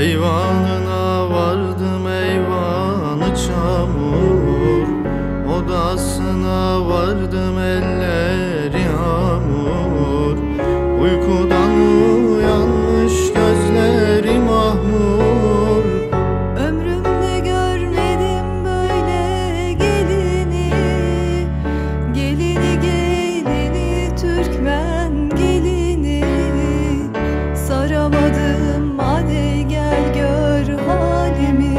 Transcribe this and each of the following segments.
Eyvanına vardım eyvanı çamur, odasına vardım elleri hamur. Uykudan uyanmış gözleri mahmur. Ömrümde görmedim böyle gelini, gelini gelini Türkmen gelini. Saramadım hadi gel gör halimi.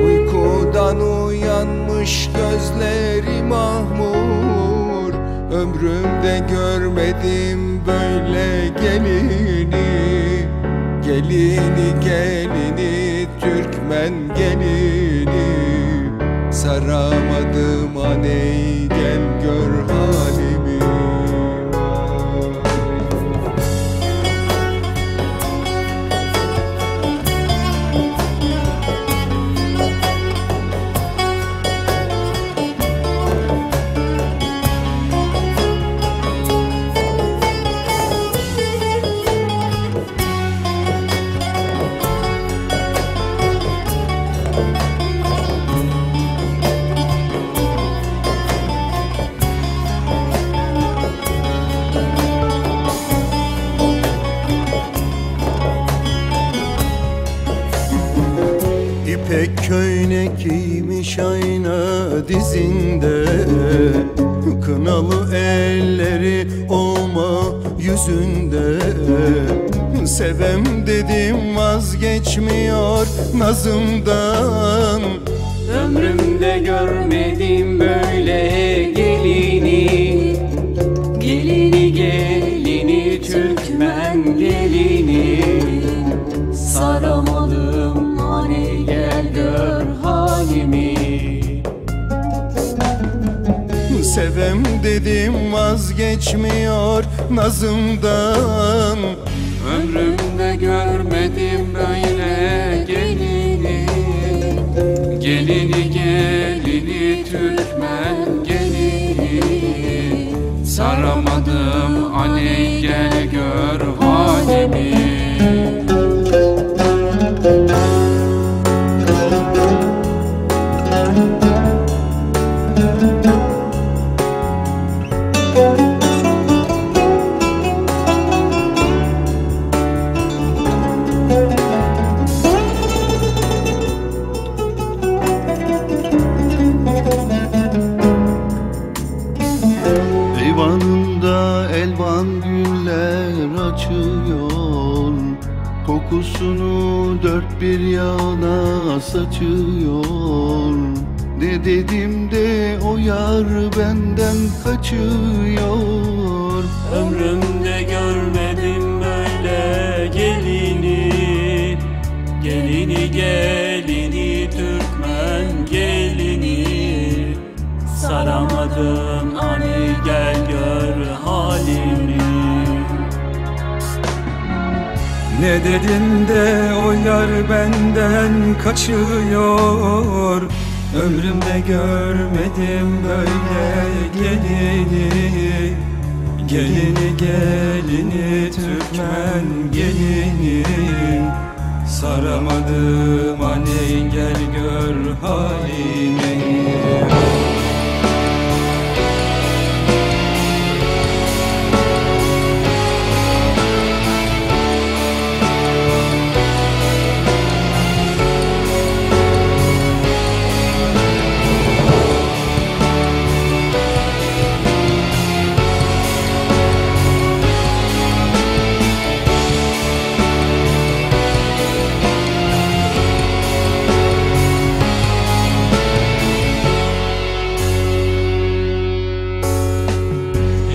Uykudan uyanmış gözleri mahmur. Ömrümde görmedim böyle gelini, gelini gelini Türkmen gelini. Saramadım aney gel gör halimi. İpek köynek giymiş ayna dizinde, kınalı elleri olma yüzünde. Sevem dedim vazgeçmiyor nazımdan. Ömrümde görmedim böyle gelini, gelini gelini Türkmen gelini. Saramadım hani gel gör halimi. Sevem dedim vazgeçmiyor nazımdan. Ömrümde görmedim böyle gelini, gelini gelini Türkmen gelini. Saramadım hani gel gör halimi. Eyvanında elvan güller açıyor, kokusunu dört bir yana saçıyor. Ne dedim de o yar benden kaçıyor. Ömrümde görmedim böyle gelini, gelini gelini Türkmen gelini. Saramadım hani gel gör halimi. Ne dedin de o yar benden kaçıyor. Ömrümde görmedim böyle gelini, gelini gelini Türkmen gelini. Saramadım hani gel gör halimi.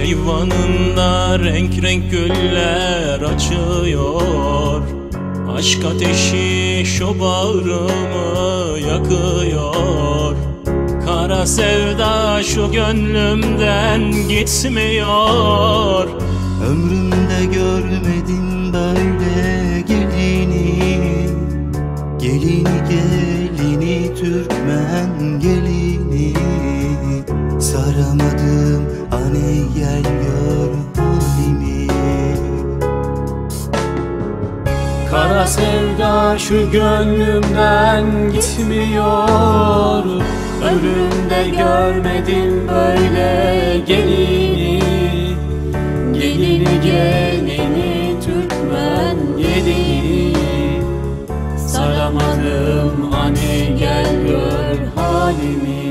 Eyvanında renk renk güller açıyor. Aşk ateşi şu bağrımı yakıyor. Kara sevda şu gönlümden gitmiyor. Ömrümde görmedim böyle gelini, gelini gelini Türkmen gelini. Saramadım hani gel gör halimi. Kara sevda şu gönlümden gitmiyor. Ömrümde görmedim böyle gelini. Gelini gelini Türkmen gelini. Saramadım hani gel gör halimi.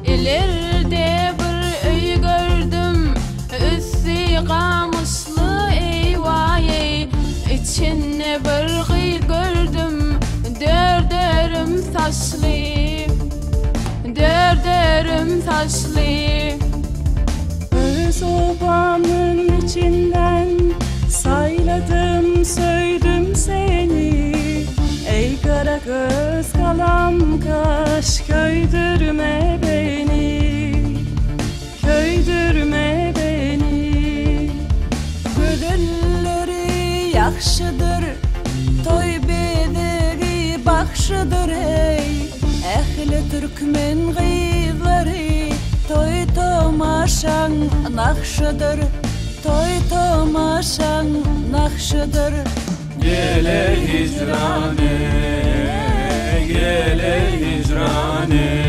İleride bir öy gördüm, üstü kamışlı eyvayey. İçine bir kıy gördüm, dördürüm taşlı, dördürüm taşlı. Bir sobanın içinden sayladım, söydüm seni. Ey kara göz kalam kaş, köydürme beni, köydürme beni. Gülleri yaxşıdır, toy bederi baxşıdır ey. Ehli Türkmen gıyları, toy tomaşan nakşıdır, toy tomaşan nakşıdır. Gele hicrane, gele hicrane,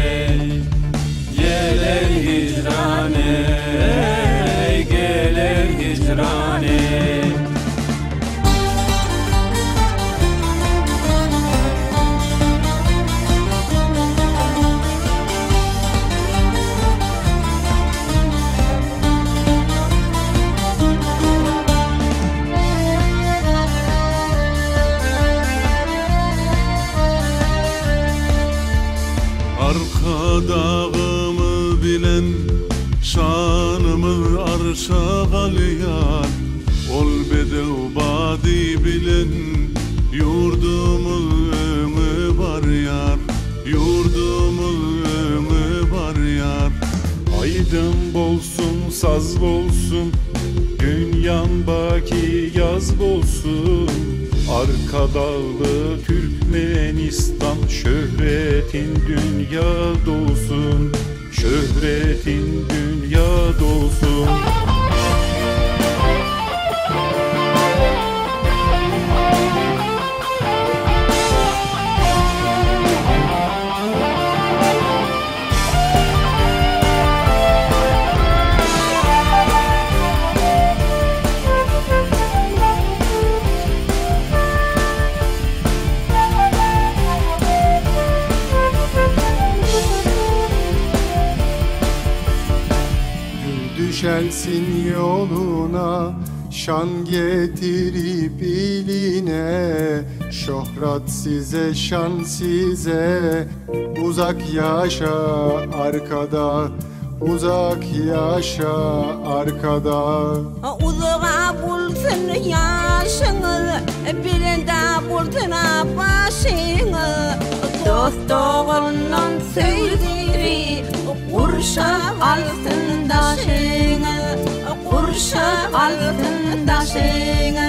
gele hicrane, gele hicrane. Arka dağımı bilen, şanımı arşa galiyan. Ol bedev badi bilen, yurdumun ömü var yar, yurdumun ömü var yar. Aydın bolsun, saz bolsun, dünyan baki yaz bolsun. Arka dağlı Türkmenistan, şöhretin dünyada olsun, şöhretin dünyada olsun. Düşersin yoluna, şan getirip iline. Şöhret size, şan size, uzak yaşa arkada, uzak yaşa arkada. Uzağa bulsun yaşını, birinde bulsun başını. Dost doğrundan söyledi, kurşa altında şeyini, kurşa altında şeyini.